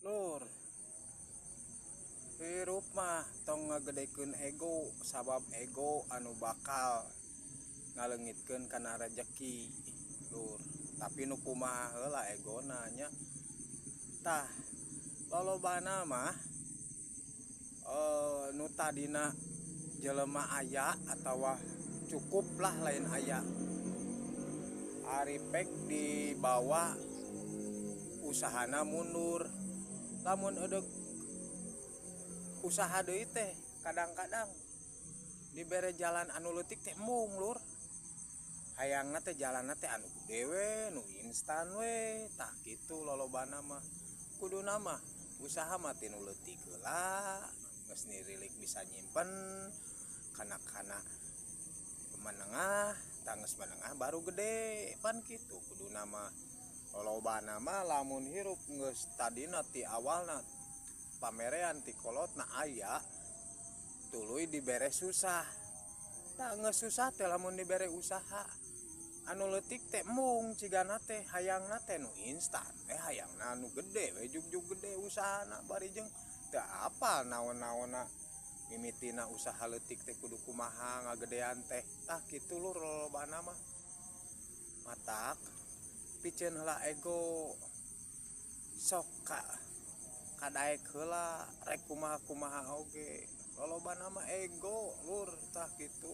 Lur, hirup mah tong ngagedekeun ego, sabab ego anu bakal ngaleungitkeun kana rejeki. Lur, tapi nu kumaha heula egona nya. Tah, lolobana mah nu tadina jelema aya atawa cukup lah lain aya. Ari pek dibawa usahana mundur. Lamun eudeuh usaha deui teh kadang-kadang dibere jalan anu leutik teh embung lur. Hayangna teh jalanna teh anu gede we, nu instan we, tah kitu lolobana mah. Kuduna mah usaha mah tinu leutik heula, geus nirilik bisa nyimpen kana-kana menengah, tangges menengah baru gede, pan kitu kuduna mah. Lolobana mah lamun hirup geus tadina ti awalna pamerean ti kolotna aya tuluy dibere susah. Tah geus susah teh lamun dibere usaha anu leutik teh embung cigana teh hayangna teh nu instan hayangna anu gede we jugjug gede usahana bari jeung teu apal naon-naonna mimitina usaha leutik teh kudu kumaha ngagedean teh. Tah kitu lur lolobana mah. Matak piceun heula ego, sok kadaek heula rek kumaha-kumaha oge. Lolobana mah ego lur, tah kitu.